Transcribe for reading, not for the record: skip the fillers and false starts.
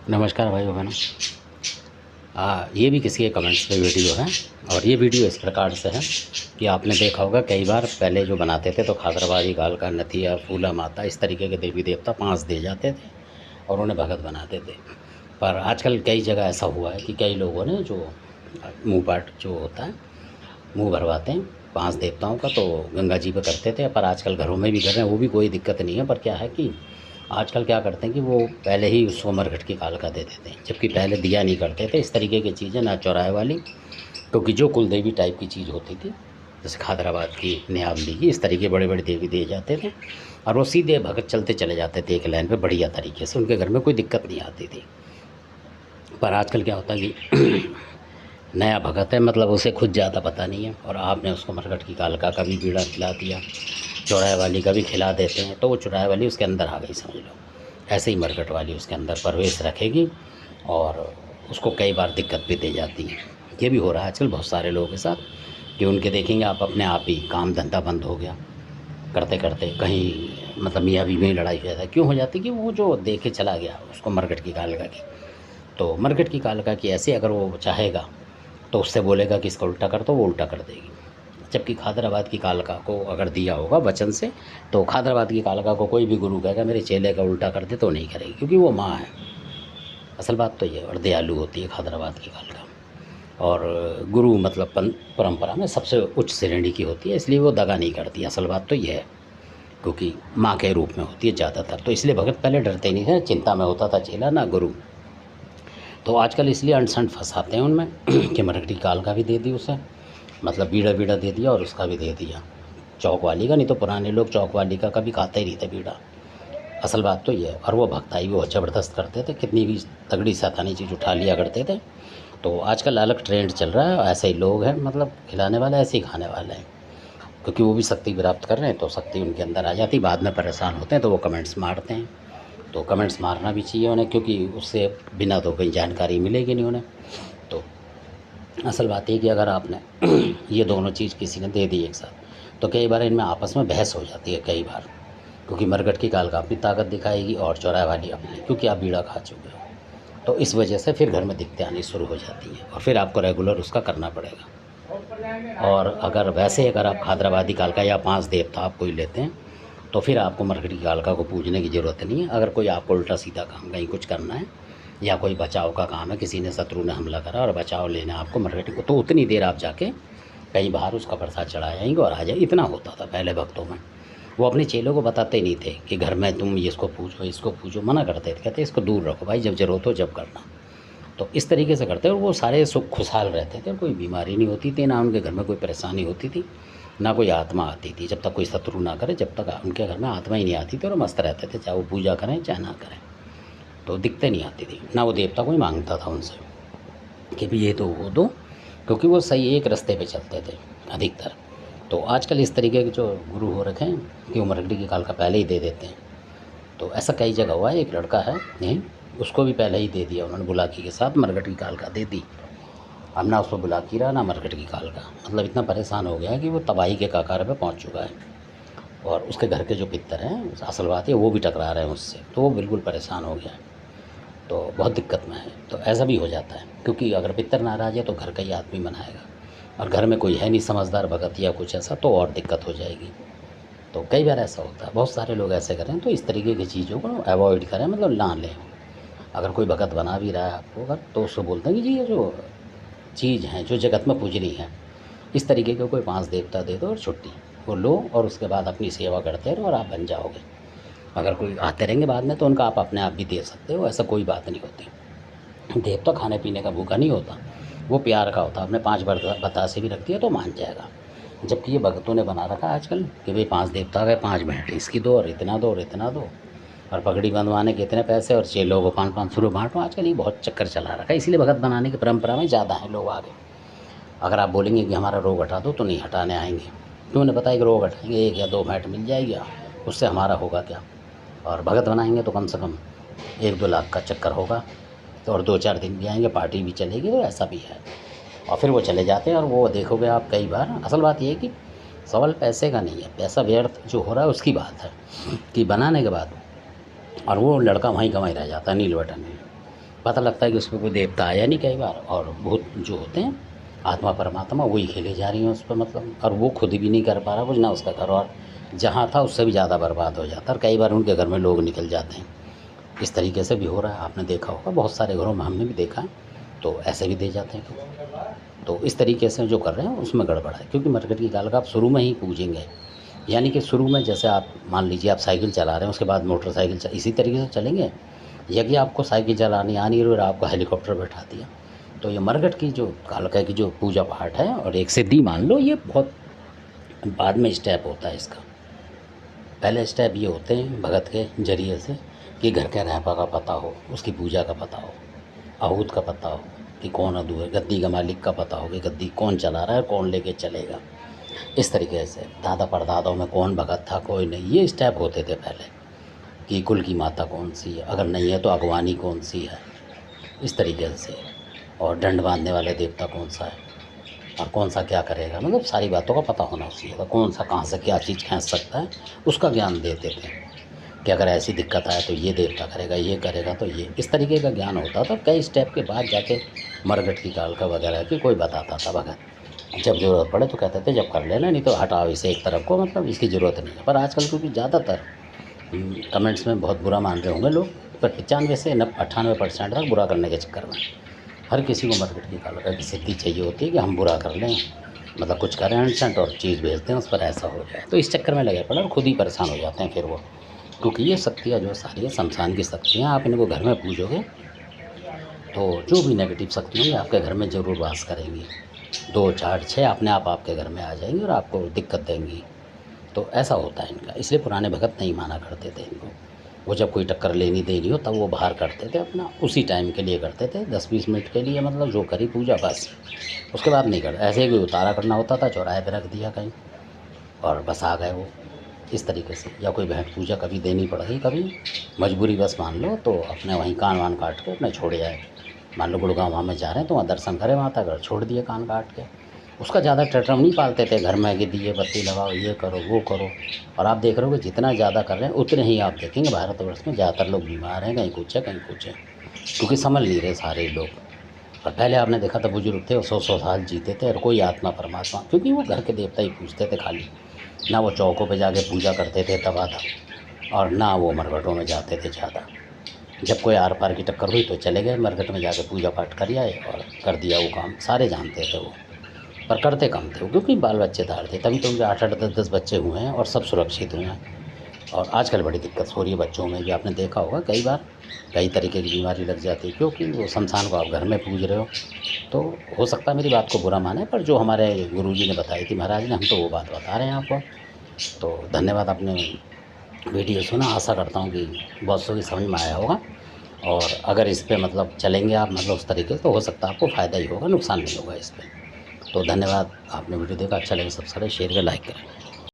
नमस्कार भाई बहनों। ये भी किसी के कमेंट्स पे वीडियो है। और ये वीडियो इस प्रकार से है कि आपने देखा होगा कई बार पहले जो बनाते थे तो खादरबाजी, कालका, नथिया, फूला माता, इस तरीके के देवी देवता 5 दे जाते थे और उन्हें भगत बनाते थे। पर आजकल कई जगह ऐसा हुआ है कि कई लोगों ने जो मुँह पाठ जो होता है, मुँह भरवाते हैं 5 देवताओं का, तो गंगा जी पे करते थे। पर आजकल घरों में भी कर रहे हैं, वो भी कोई दिक्कत नहीं है। पर क्या है कि आजकल क्या करते हैं कि वो पहले ही उसको मरघट की कालका दे देते हैं, जबकि पहले दिया नहीं करते थे इस तरीके की चीज़ें, ना चौराहे वाली। क्योंकि जो कुलदेवी टाइप की चीज़ होती थी, जैसे खादराबाद की, न्यावली की, इस तरीके बड़े बड़े देवी दिए जाते थे और वो सीधे भगत चलते चले जाते थे एक लाइन पे बढ़िया तरीके से, उनके घर में कोई दिक्कत नहीं आती थी। पर आजकल क्या होता है कि नया भगत है, मतलब उसे खुद ज़्यादा पता नहीं है, और आपने उसको मरघट की कालका का भी बीड़ा खिला दिया, चौराहे वाली का भी खिला देते हैं, तो वो चौराहे वाली उसके अंदर आ गई समझ लो। ऐसे ही मरघट वाली उसके अंदर प्रवेश रखेगी और उसको कई बार दिक्कत भी दे जाती है। ये भी हो रहा है आजकल बहुत सारे लोगों के साथ कि उनके देखेंगे आप अपने आप ही काम धंधा बंद हो गया, करते करते कहीं मतलब मियाँ बीवी में लड़ाई हो जाता है। क्यों हो जाती है कि वो जो दे के चला गया उसको मरघट की कालका की, तो मरघट की कालका की ऐसे अगर वो चाहेगा तो उससे बोलेगा कि इसका उल्टा कर, तो वो उल्टा कर देगी। जबकि खादराबाद की कालका को अगर दिया होगा वचन से, तो खादराबाद की कालका को कोई भी गुरु कहेगा मेरे चेले का उल्टा कर दे, तो नहीं करेगी, क्योंकि वो माँ है। असल बात तो ये, और दयालु होती है खादराबाद की कालका। और गुरु मतलब परंपरा में सबसे उच्च श्रेणी की होती है, इसलिए वो दगा नहीं करती। असल बात तो ये है, क्योंकि माँ के रूप में होती है ज़्यादातर, तो इसलिए भगत पहले डरते ही नहीं थे, चिंता में होता था चेला ना गुरु। तो आजकल इसलिए अंट-संट फँसाते हैं उनमें कि मरघट की कालका भी दे दी उसे, मतलब बीड़ा बीड़ा दे दिया और उसका भी दे दिया चौक वाली का। नहीं तो पुराने लोग चौक वाली का कभी खाते ही नहीं थे बीड़ा। असल बात तो ये है। और वो भक्ताई वो ज़बरदस्त करते थे, कितनी भी तगड़ी सैतानी चीज़ उठा लिया करते थे। तो आजकल अलग ट्रेंड चल रहा है, ऐसे ही लोग हैं, मतलब खिलाने वाले ऐसे ही खाने वाले हैं, क्योंकि वो भी शक्ति प्राप्त कर रहे हैं, तो शक्ति उनके अंदर आ जाती। बाद में परेशान होते हैं तो वो कमेंट्स मारते हैं, तो कमेंट्स मारना भी चाहिए उन्हें, क्योंकि उससे बिना तो कोई जानकारी मिलेगी नहीं उन्हें। तो असल बात ये कि अगर आपने ये दोनों चीज़ किसी ने दे दी एक साथ, तो कई बार इनमें आपस में बहस हो जाती है कई बार, क्योंकि मरघट की कालका अपनी ताकत दिखाएगी और चौराहे वाली अपनी, क्योंकि आप बीड़ा खा चुके हो। तो इस वजह से फिर घर में दिक्कतें आनी शुरू हो जाती हैं और फिर आपको रेगुलर उसका करना पड़ेगा। और अगर आप खादराबादी कालका या 5 देवता आप कोई लेते हैं, तो फिर आपको मरघट की कालका को पूजने की ज़रूरत नहीं है। अगर कोई आपको उल्टा सीधा काम कहीं कुछ करना है, या कोई बचाव का काम है, किसी ने शत्रु ने हमला करा और बचाव लेना आपको मरघट को, तो उतनी देर आप जाके कहीं बाहर उसका प्रसाद चढ़ा आएंगे और आ जाए। इतना होता था पहले भक्तों में। वो अपने चेलों को बताते ही नहीं थे कि घर में तुम इसको पूजो, मना करते थे, कहते इसको दूर रखो भाई, जब ज़रूरत हो जब करना। तो इस तरीके से करते, और वो सारे सुख खुशहाल रहते थे, कोई बीमारी नहीं होती थी, ना उनके घर में कोई परेशानी होती थी, ना कोई आत्मा आती थी। जब तक कोई शत्रु ना करे, जब तक उनके घर में आत्मा ही नहीं आती थी, और मस्त रहते थे, चाहे वो पूजा करें चाहे ना करें, तो दिक्कतें नहीं आती थी। ना वो देवता कोई मांगता था उनसे कि भी ये दो वो दो, क्योंकि वो सही एक रास्ते पे चलते थे अधिकतर। तो आजकल इस तरीके के जो गुरु हो रखे हैं कि वो मरघट की कालका पहले ही दे देते हैं। तो ऐसा कई जगह हुआ है। एक लड़का है यहीं, उसको भी पहले ही दे दिया उन्होंने, बुलाकी के साथ मरघट की कालका दे दी। अब ना उसको बुलाकी रहा ना मरघट की कालका, मतलब इतना परेशान हो गया है कि वो तबाही के कगार पे पहुंच चुका है। और उसके घर के जो पितर हैं, असल बात है वो भी टकरा रहे हैं उससे, तो वो बिल्कुल परेशान हो गया है, तो बहुत दिक्कत में है। तो ऐसा भी हो जाता है, क्योंकि अगर पितर नाराज़ है तो घर का ही आदमी मनाएगा, और घर में कोई है नहीं समझदार भगत या कुछ ऐसा, तो और दिक्कत हो जाएगी। तो कई बार ऐसा होता है, बहुत सारे लोग ऐसे करें। तो इस तरीके की चीज़ों को अवॉइड करें, मतलब ना लें। अगर कोई भगत बना भी रहा है आपको अगर, तो उसको बोलते हैं कि जी ये जो चीज़ है जो जगत में पूजनी है, इस तरीके के कोई 5 देवता दे दो और छुट्टी, वो लो, और उसके बाद अपनी सेवा करते रहो और आप बन जाओगे। अगर कोई आते रहेंगे बाद में तो उनका आप अपने आप भी दे सकते हो, ऐसा कोई बात नहीं होती। देवता खाने पीने का भूखा नहीं होता, वो प्यार का होता है। आपने 5 बतासे भी रख दिया तो मान जाएगा। जबकि ये भगतों ने बना रखा है आजकल कि भाई 5 देवता गए, 5 भेंट इसकी दो, और इतना दो और इतना दो, और पगड़ी बंधवाने के इतने पैसे, और चेलों को 500 रुपये बांटो। आजकल ये बहुत चक्कर चला रखा है, इसलिए भगत बनाने की परंपरा में ज़्यादा है लोग आगे। अगर आप बोलेंगे कि हमारा रोग हटा दो, तो नहीं हटाने आएंगे, क्यों उन्हें पता है कि रोग हटाएंगे 1 या 2 भेंट मिल जाएगी, उससे हमारा होगा क्या। और भगत बनाएंगे तो कम से कम 1-2 लाख का चक्कर होगा, तो और 2-4 दिन भी आएंगे, पार्टी भी चलेगी, तो ऐसा भी है। और फिर वो चले जाते हैं, और वो देखोगे आप कई बार। असल बात ये है कि सवाल पैसे का नहीं है, पैसा व्यर्थ जो हो रहा है उसकी बात है कि बनाने के बाद, और वो लड़का वहीं का वहीं रह जाता है, नील बटन में। पता लगता है कि उसमें कोई देवता आया नहीं कई बार, और भूत जो होते हैं आत्मा परमात्मा वही खेले जा रही हैं उस पर मतलब, और वो खुद भी नहीं कर पा रहा कुछ, ना उसका घर और जहाँ था उससे भी ज़्यादा बर्बाद हो जाता है, और कई बार उनके घर में लोग निकल जाते हैं। इस तरीके से भी हो रहा है, आपने देखा होगा बहुत सारे घरों में, हमने भी देखा है। तो ऐसे भी दे जाते हैं। तो इस तरीके से जो कर रहे हैं उसमें गड़बड़ है, क्योंकि मरकट की गाल का आप शुरू में ही पूजेंगे, यानी कि शुरू में जैसे आप मान लीजिए आप साइकिल चला रहे हैं, उसके बाद मोटरसाइकिल इसी तरीके से चलेंगे, या कि आपको साइकिल चलानी आनी और आपको हेलीकॉप्टर बैठा दिया। तो ये मरकट की जो कालका की जो पूजा पाठ है, और एक सिद्धि मान लो, ये बहुत बाद में स्टेप होता है इसका। पहले स्टेप ये होते हैं भगत के जरिए से कि घर के रहपा का पता हो, उसकी पूजा का पता हो, आहूत का पता हो कि कौन अदू है, गद्दी का मालिक का पता हो कि गद्दी कौन चला रहा है, कौन लेके चलेगा। इस तरीके से दादा परदादाओं में कौन भगत था कोई नहीं, ये स्टेप होते थे पहले, कि कुल की माता कौन सी है, अगर नहीं है तो अगवानी कौन सी है, इस तरीके से, और डंड बांधने वाले देवता कौन सा है, और कौन सा क्या करेगा, मतलब सारी बातों का पता होना चाहिए था, कौन सा कहाँ से क्या चीज़ खींच सकता है उसका ज्ञान देते थे, कि अगर ऐसी दिक्कत आए तो ये देवता करेगा, ये करेगा तो ये, इस तरीके का ज्ञान होता था। कई स्टेप के बाद जाके मरगट की कालका वगैरह की कोई बताता था भगत, जब ज़रूरत पड़े तो कहते थे जब कर लेना, नहीं तो हटाओ इसे एक तरफ को, मतलब इसकी ज़रूरत नहीं है। पर आजकल क्योंकि ज़्यादातर कमेंट्स में बहुत बुरा मान रहे होंगे लोग, पर 95 से 98% तक बुरा करने के चक्कर में हर किसी को मरकट की कालका की सिद्धि चाहिए होती है कि हम बुरा कर लें, मतलब कुछ करें एंसेंट और चीज़ भेजते हैं उस पर ऐसा हो जाए, तो इस चक्कर में लगे पड़े और खुद ही परेशान हो जाते हैं फिर वो। क्योंकि ये शक्तियाँ जो सारी है शमशान की शक्तियाँ, आप इनको घर में पूजोगे तो जो भी नेगेटिव शक्ति होंगी आपके घर में ज़रूर वास करेंगी, 2 4 6 अपने आप आपके घर में आ जाएंगी और आपको दिक्कत देंगी। तो ऐसा होता है इनका, इसलिए पुराने भगत नहीं माना करते थे इनको। वो जब कोई टक्कर लेनी देनी हो तब वो बाहर करते थे अपना, उसी टाइम के लिए करते थे, 10-20 मिनट के लिए, मतलब जो करी पूजा बस, उसके बाद नहीं करते। ऐसे ही कोई उतारा करना होता था चौराहे पे रख दिया कहीं और बस आ गए वो, इस तरीके से। या कोई भेंट पूजा कभी देनी पड़ गई, कभी मजबूरी बस मान लो, तो अपने वहीं कान वान काट के अपने छोड़ आए। मान लो गुड़गांव वहाँ में जा रहे हैं तो वहाँ दर्शन करें, माता घर छोड़ दिए कान काट के। उसका ज़्यादा टटरम नहीं पालते थे घर में कि दिए बत्ती लगाओ, ये करो वो करो। और आप देख रहे हो कि जितना ज़्यादा कर रहे हैं उतने ही आप देखेंगे भारतवर्ष में ज़्यादातर लोग बीमार हैं, कहीं कुछ है कहीं कुछ है, क्योंकि समझ नहीं रहे सारे लोग। और पहले आपने देखा था बुजुर्ग थे, 100-100 साल जीते थे, और कोई आत्मा परमात्मा, क्योंकि वो घर के देवता ही पूजते थे खाली, ना वो चौकों पे जाके पूजा करते थे तब आता, और ना वो मरघटों में जाते थे ज़्यादा। जब कोई आर पार की टक्कर हुई तो चले गए मरघट में जाके पूजा पाठ कर आए और कर दिया वो काम, सारे जानते थे वो, पर करते कम थे वो, क्योंकि बाल बच्चेदार थे। तभी तो उनके 8-8 10-10 बच्चे हुए हैं और सब सुरक्षित हुए हैं। और आजकल बड़ी दिक्कत हो रही है बच्चों में भी, आपने देखा होगा कई बार कई तरीके की बीमारी लग जाती है, क्योंकि वो शमशान को आप घर में पूज रहे हो। तो हो सकता है मेरी बात को बुरा माने, पर जो हमारे गुरुजी ने बताई थी महाराज ने, हम तो वो बात बता रहे हैं आपको। तो धन्यवाद, आपने वीडियो सुना, आशा करता हूँ कि बहुत सौ की समझ में आया होगा। और अगर इस पे मतलब चलेंगे आप, मतलब उस तरीके से, तो हो सकता है आपको फ़ायदा ही होगा, नुकसान नहीं होगा इस पर। तो धन्यवाद, आपने वीडियो देखा, अच्छा लगे सब्सक्राइब शेयर करें लाइक करें।